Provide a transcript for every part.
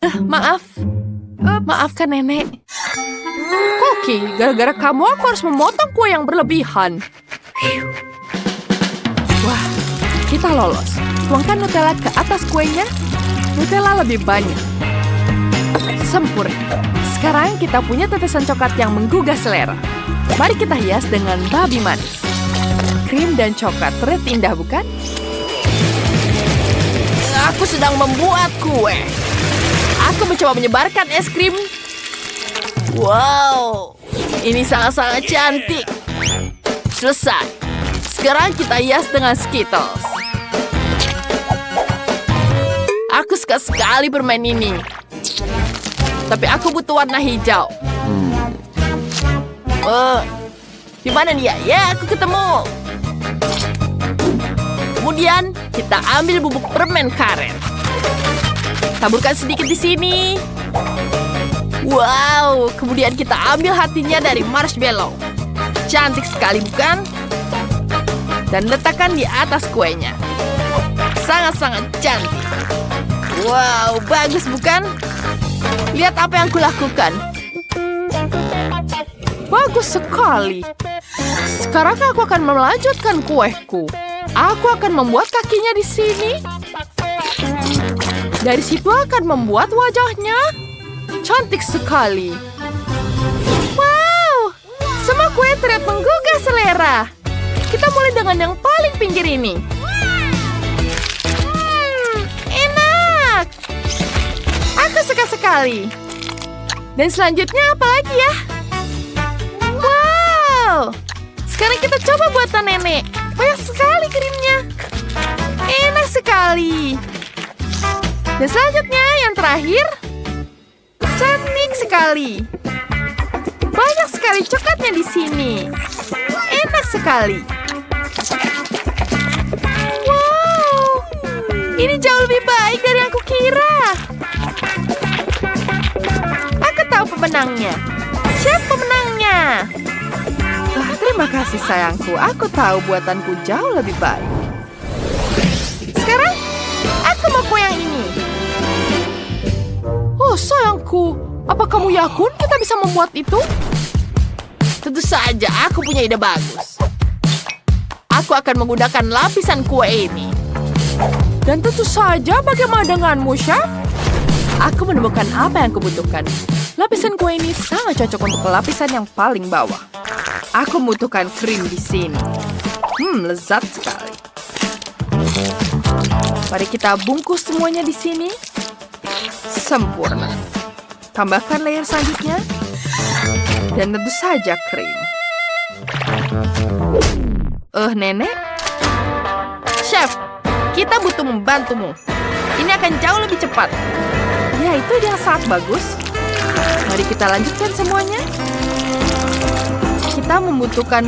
Maaf. Maafkan nenek. Koki, gara-gara kamu aku harus memotong kue yang berlebihan. Wah, kita lolos. Tuangkan Nutella ke atas kuenya. Nutella lebih banyak. Sempurna. Sekarang kita punya tetesan coklat yang menggugah selera. Mari kita hias dengan babi manis. Krim dan coklat terlihat indah, bukan? Aku sedang membuat kue. Aku mencoba menyebarkan es krim. Wow, ini sangat-sangat cantik. Selesai. Sekarang kita hias dengan Skittles. Aku suka sekali bermain ini. Tapi aku butuh warna hijau. Di mana dia? Ya, aku ketemu. Kemudian kita ambil bubuk permen karet. Taburkan sedikit di sini. Wow, kemudian kita ambil hatinya dari marshmallow. Cantik sekali, bukan? Dan letakkan di atas kuenya. Sangat-sangat cantik. Wow, bagus, bukan? Lihat apa yang kulakukan. Bagus sekali. Sekarang aku akan melanjutkan kueku. Aku akan membuat kakinya di sini. Dari situ akan membuat wajahnya. Cantik sekali. Wow, semua kue terlihat menggugah selera. Kita mulai dengan yang paling pinggir ini. Enak. Aku suka sekali. Dan selanjutnya apa lagi ya? Wow, sekarang kita coba buatan nenek. Banyak sekali krimnya. Enak sekali. Dan selanjutnya yang terakhir. Cantik sekali. Banyak sekali coklatnya di sini. Enak sekali. Wow, ini jauh lebih baik dari yang aku kira. Aku tahu pemenangnya. Siapa pemenangnya? Terima kasih sayangku. Aku tahu buatanku jauh lebih baik. Sekarang, aku mau kue yang ini. Oh sayangku, apa kamu yakin kita bisa membuat itu? Tentu saja, aku punya ide bagus. Aku akan menggunakan lapisan kue ini. Dan tentu saja, bagaimana denganmu, Chef? Aku menemukan apa yang kubutuhkan. Lapisan kue ini sangat cocok untuk lapisan yang paling bawah. Aku membutuhkan krim di sini. Lezat sekali. Mari kita bungkus semuanya di sini. Sempurna. Tambahkan layer selanjutnya. Dan tentu saja krim. Nenek? Chef, kita butuh membantumu. Ini akan jauh lebih cepat. Ya, itu yang sangat bagus. Mari kita lanjutkan semuanya. Kita membutuhkan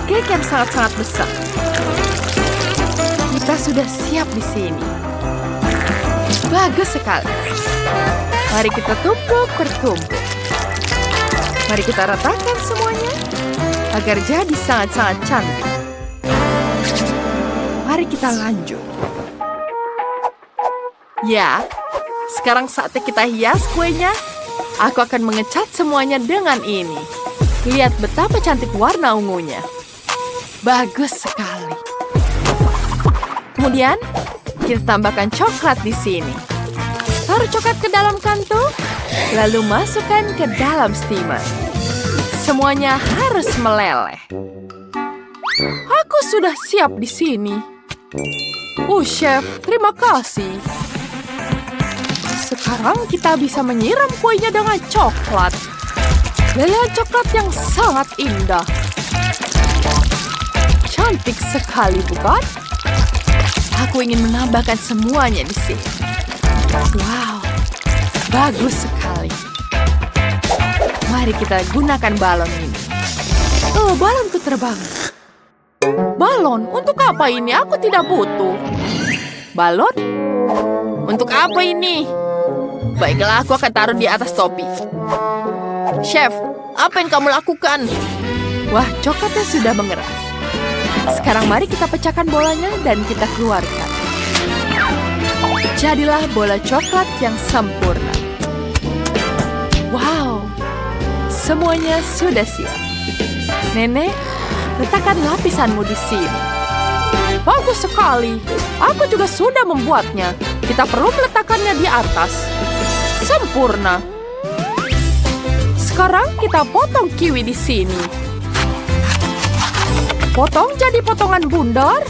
cake yang sangat-sangat besar. Kita sudah siap di sini. Bagus sekali. Mari kita tumpuk per tumpuk. Mari kita ratakan semuanya agar jadi sangat-sangat cantik. Mari kita lanjut. Ya, sekarang saatnya kita hias kuenya. Aku akan mengecat semuanya dengan ini. Lihat betapa cantik warna ungunya. Bagus sekali. Kemudian, kita tambahkan coklat di sini. Taruh coklat ke dalam kantung, lalu masukkan ke dalam steamer. Semuanya harus meleleh. Aku sudah siap di sini. Chef, terima kasih. Sekarang kita bisa menyiram kuenya dengan coklat. Lelehan coklat yang sangat indah. Cantik sekali, bukan? Aku ingin menambahkan semuanya di sini. Wow, bagus sekali. Mari kita gunakan balon ini. Balonku terbang. Balon? Untuk apa ini? Aku tidak butuh. Balon? Untuk apa ini? Baiklah, aku akan taruh di atas topi. Chef, apa yang kamu lakukan? Wah, coklatnya sudah mengeras. Sekarang mari kita pecahkan bolanya dan kita keluarkan. Jadilah bola coklat yang sempurna. Semuanya sudah siap. Nenek, letakkan lapisanmu di sini. Bagus sekali. Aku juga sudah membuatnya. Kita perlu meletakkannya di atas. Sempurna. Sekarang kita potong kiwi di sini. Potong jadi potongan bundar.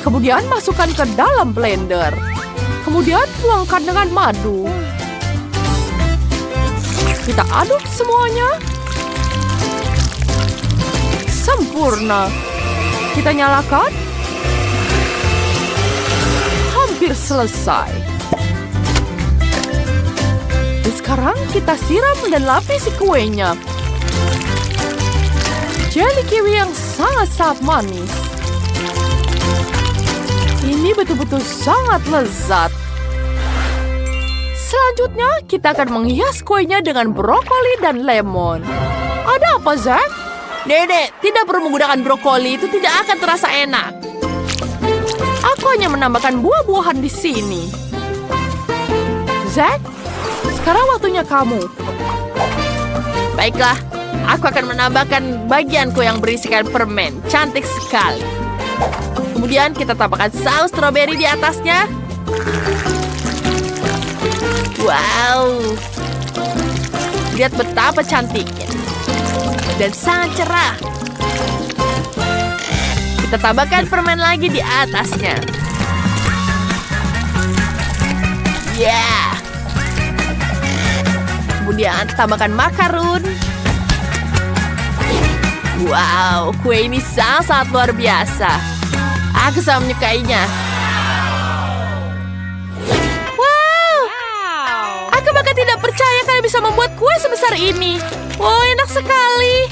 Kemudian masukkan ke dalam blender. Kemudian tuangkan dengan madu. Kita aduk semuanya. Sempurna. Kita nyalakan. Hampir selesai. Dan sekarang kita siram dan lapisi kuenya. Jelly kiwi yang sangat-sangat manis. Ini betul-betul sangat lezat. Selanjutnya, kita akan menghias kuenya dengan brokoli dan lemon. Ada apa, Zack? Nenek, tidak perlu menggunakan brokoli. Itu tidak akan terasa enak. Aku hanya menambahkan buah-buahan di sini. Zack, sekarang waktunya kamu. Baiklah, aku akan menambahkan bagianku yang berisikan permen. Cantik sekali. Kemudian kita tambahkan saus stroberi di atasnya. Wow. Lihat betapa cantiknya. Dan sangat cerah. Kita tambahkan permen lagi di atasnya. Yeah. Kemudian tambahkan makarun. Wow, kue ini sangat luar biasa. Aku sangat menyukainya. Aku bahkan tidak percaya kalian bisa membuat kue sebesar ini. Wow, enak sekali.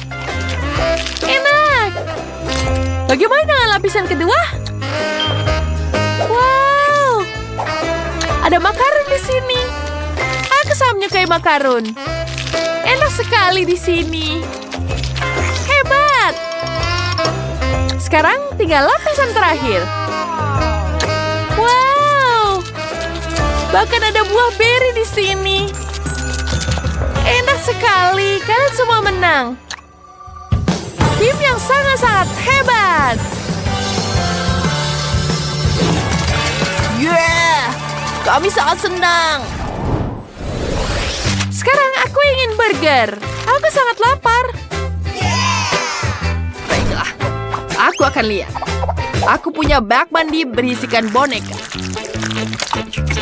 Enak. Bagaimana dengan lapisan kedua? Wow. Ada makarun di sini. Aku sangat menyukai makarun. Enak sekali di sini. Hebat. Sekarang tinggal lapisan terakhir. Wow. Bahkan ada buah beri di sini. Enak sekali. Kalian semua menang. Tim yang sangat-sangat hebat. Yeah. Kami sangat senang. Sekarang aku ingin burger. Aku sangat lapar. Baiklah. Aku akan lihat. Aku punya bak mandi berisikan boneka.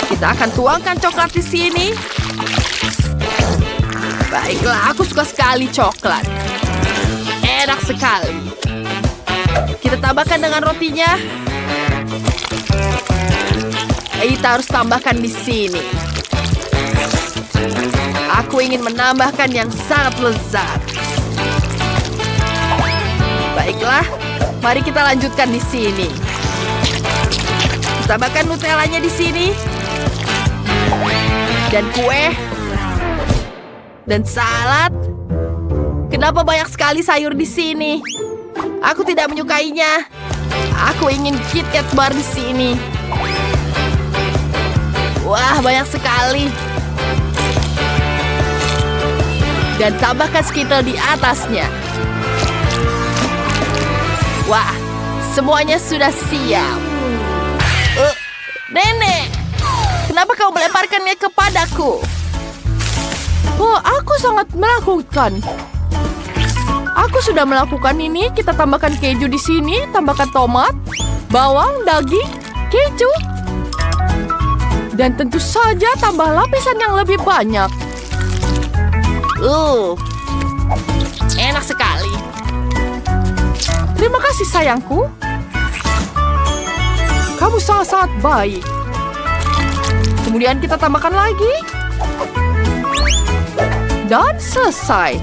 Kita akan tuangkan coklat di sini. Baiklah, aku suka sekali coklat. Enak sekali. Kita tambahkan dengan rotinya. Kita harus tambahkan di sini. Aku ingin menambahkan yang sangat lezat. Baiklah, mari kita lanjutkan di sini. Tambahkan nutellanya di sini. Dan kue. Dan salad. Kenapa banyak sekali sayur di sini? Aku tidak menyukainya. Aku ingin KitKat bar di sini. Wah, banyak sekali. Dan tambahkan Skittles di atasnya. Wah, semuanya sudah siap. Nenek, kenapa kau melemparkannya kepadaku? Oh, aku sangat melakukan. Aku sudah melakukan ini. Kita tambahkan keju di sini, tambahkan tomat, bawang, daging, keju. Dan tentu saja tambah lapisan yang lebih banyak. Enak sekali. Terima kasih sayangku. Kamu sangat-sangat baik. Kemudian kita tambahkan lagi. Dan selesai.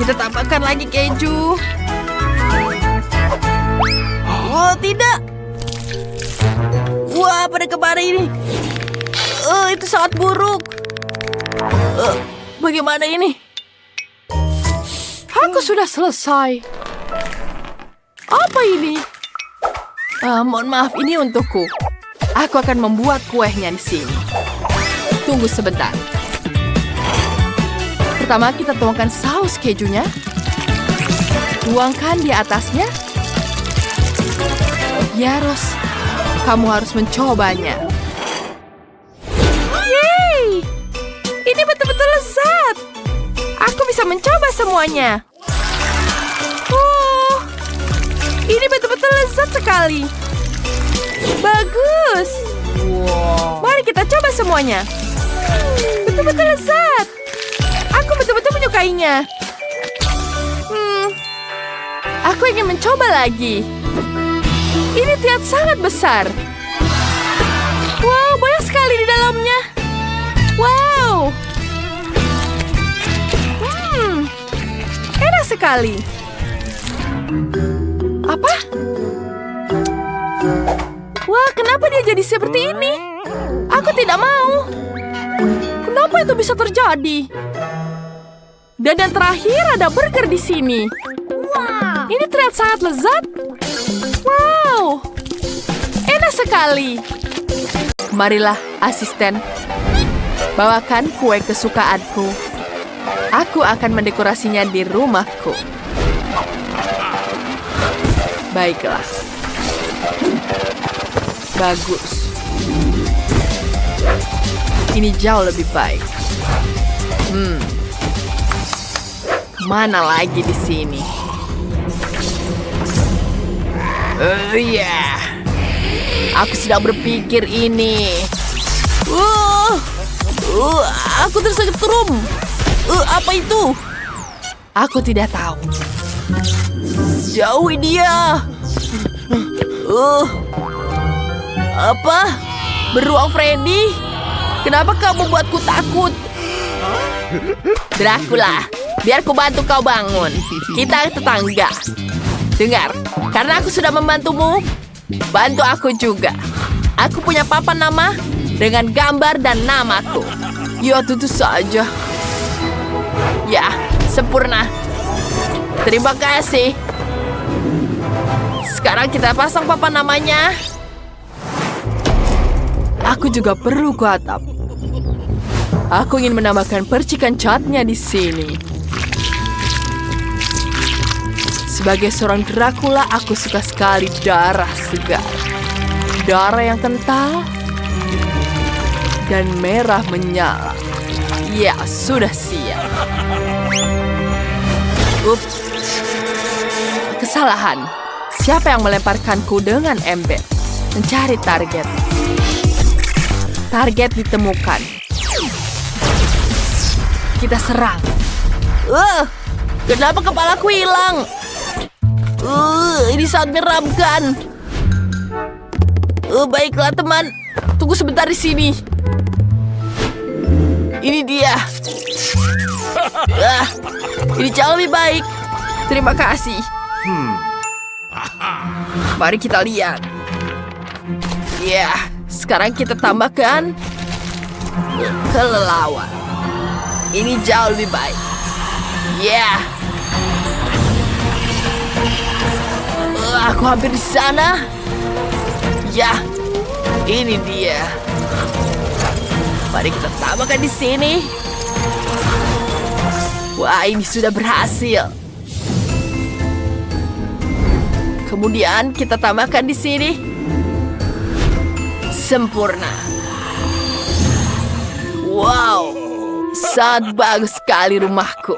Kita tambahkan lagi keju. Oh, tidak. Wah, pada kemarin ini. Itu sangat buruk. Bagaimana ini? Aku sudah selesai. Apa ini? Mohon maaf, ini untukku. Aku akan membuat kuenya di sini. Tunggu sebentar. Pertama kita tuangkan saus kejunya. Tuangkan di atasnya. Ya, Ros. Kamu harus mencobanya. Yeay! Ini betul-betul lezat. Aku bisa mencoba semuanya. Ini betul-betul lezat sekali. Bagus. Mari kita coba semuanya. Betul-betul lezat. Aku betul-betul menyukainya. Aku ingin mencoba lagi. Ini terlihat sangat besar. Wow, banyak sekali di dalamnya. Wow. Enak sekali. Apa? Wah, kenapa dia jadi seperti ini? Aku tidak mau. Kenapa itu bisa terjadi? Dan yang terakhir ada burger di sini. Wow. Ini terlihat sangat lezat. Wow. Enak sekali. Marilah, asisten. Bawakan kue kesukaanku. Aku akan mendekorasinya di rumahku. Baiklah. Bagus. Ini jauh lebih baik. Mana lagi di sini? Iya. Aku sedang berpikir ini. Aku tersetrum. Apa itu? Aku tidak tahu. Jauhi dia. Apa? Beruang Freddy? Kenapa kamu buatku takut? Dracula, biar ku bantu kau bangun. Kita tetangga. Dengar, karena aku sudah membantumu, bantu aku juga. Aku punya papan nama dengan gambar dan namaku. Ya, tentu saja. Ya, sempurna. Terima kasih. Sekarang kita pasang papan namanya. Aku juga perlu ke atap. Aku ingin menambahkan percikan catnya di sini. Sebagai seorang Dracula, aku suka sekali darah segar. Darah yang kental dan merah menyala. Ya, sudah siap. Ups. Kesalahan. Siapa yang melemparkanku dengan ember? Mencari target. Target ditemukan. Kita serang. Kenapa kepalaku hilang? Ini sangat menyeramkan. Baiklah teman, tunggu sebentar di sini. Ini dia. Ini jauh lebih baik. Terima kasih. Mari kita lihat. Ya, sekarang kita tambahkan kelelawar. Ini jauh lebih baik. Ya. Aku hampir di sana. Ya, ini dia. Mari kita tambahkan di sini. Wah, ini sudah berhasil. Kemudian kita tambahkan di sini. Sempurna. Wow, sangat bagus sekali rumahku.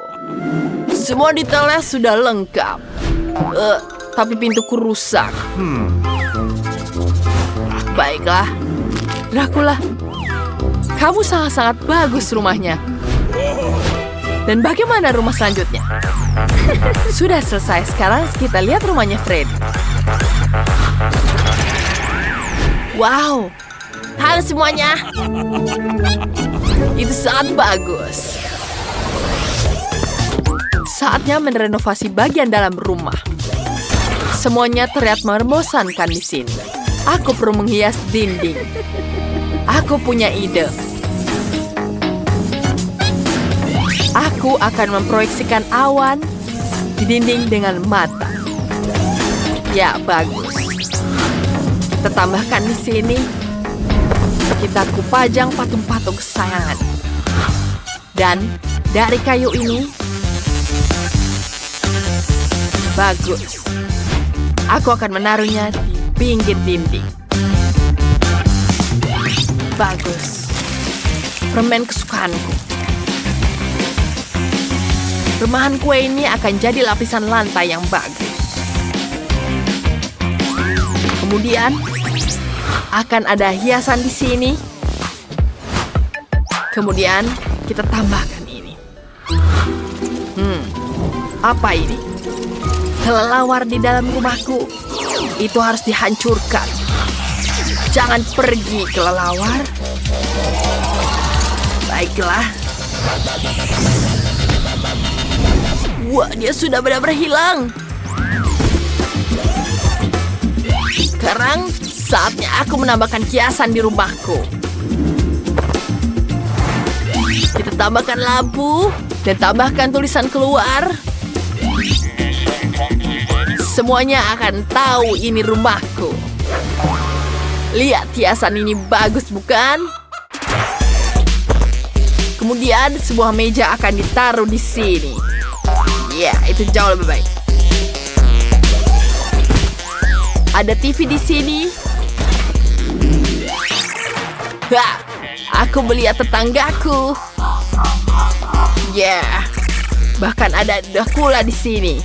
Semua detailnya sudah lengkap. Tapi pintuku rusak. Baiklah, Dracula. Kamu sangat-sangat bagus rumahnya. Dan bagaimana rumah selanjutnya? Sudah selesai, sekarang kita lihat rumahnya Fred. Wow, halo semuanya. Itu sangat bagus. Saatnya merenovasi bagian dalam rumah. Semuanya terlihat membosankan di sini. Aku perlu menghias dinding. Aku punya ide. Aku akan memproyeksikan awan di dinding dengan mata. Ya, bagus. Kita tambahkan di sini. Kita kupajang patung-patung kesayangan. Dan dari kayu ini. Bagus. Aku akan menaruhnya di pinggir dinding. Bagus. Permen kesukaanku. Rumahan kue ini akan jadi lapisan lantai yang bagus. Kemudian akan ada hiasan di sini. Kemudian kita tambahkan ini. Apa ini? Kelelawar di dalam rumahku. Itu harus dihancurkan. Jangan pergi, kelelawar. Baiklah. Wah, dia sudah benar-benar hilang. Sekarang saatnya aku menambahkan kiasan di rumahku. Kita tambahkan lampu dan tambahkan tulisan keluar. Semuanya akan tahu ini rumahku. Lihat, hiasan ini bagus, bukan? Kemudian sebuah meja akan ditaruh di sini. Ya, itu jauh lebih baik. Ada TV di sini. Hah, aku melihat tetanggaku. Ya, bahkan ada Dracula di sini.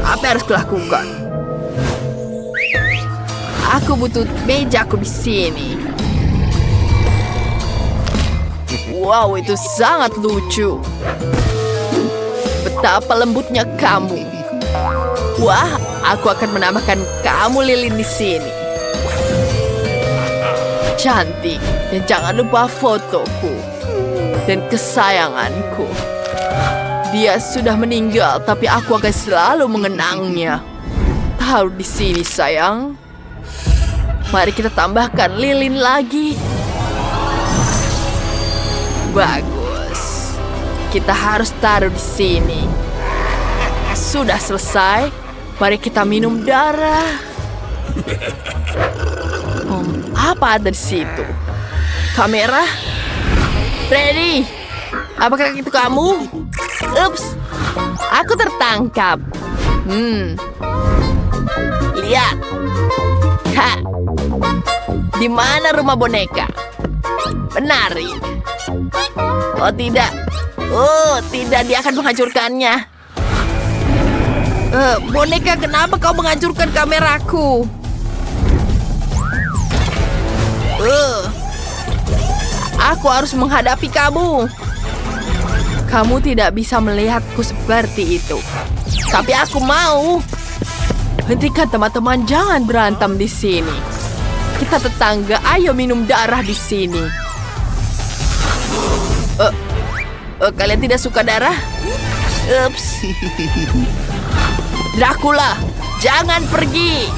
Apa yang harus kulakukan? Aku butuh mejaku di sini. Wow, itu sangat lucu. Betapa lembutnya kamu. Wah, aku akan menambahkan kamu lilin di sini. Cantik, dan jangan lupa fotoku dan kesayanganku. Dia sudah meninggal, tapi aku akan selalu mengenangnya. Taruh di sini, sayang. Mari kita tambahkan lilin lagi. Bagus. Kita harus taruh di sini. Sudah selesai. Mari kita minum darah. Apa ada di situ? Kamera? Freddy, apakah itu kamu? Ups, aku tertangkap. Lihat. Ha. Di mana rumah boneka? Menarik. Oh tidak. Oh tidak, dia akan menghancurkannya. Boneka, kenapa kau menghancurkan kameraku? Aku harus menghadapi kamu. Kamu tidak bisa melihatku seperti itu. Tapi aku mau. Hentikan, teman-teman, jangan berantem di sini. Kita tetangga, ayo minum darah di sini. Kalian tidak suka darah? Ups. Dracula, jangan pergi.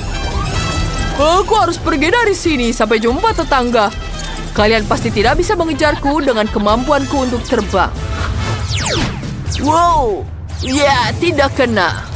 Aku harus pergi dari sini. Sampai jumpa, tetangga. Kalian pasti tidak bisa mengejarku dengan kemampuanku untuk terbang. Wow, ya, tidak kena.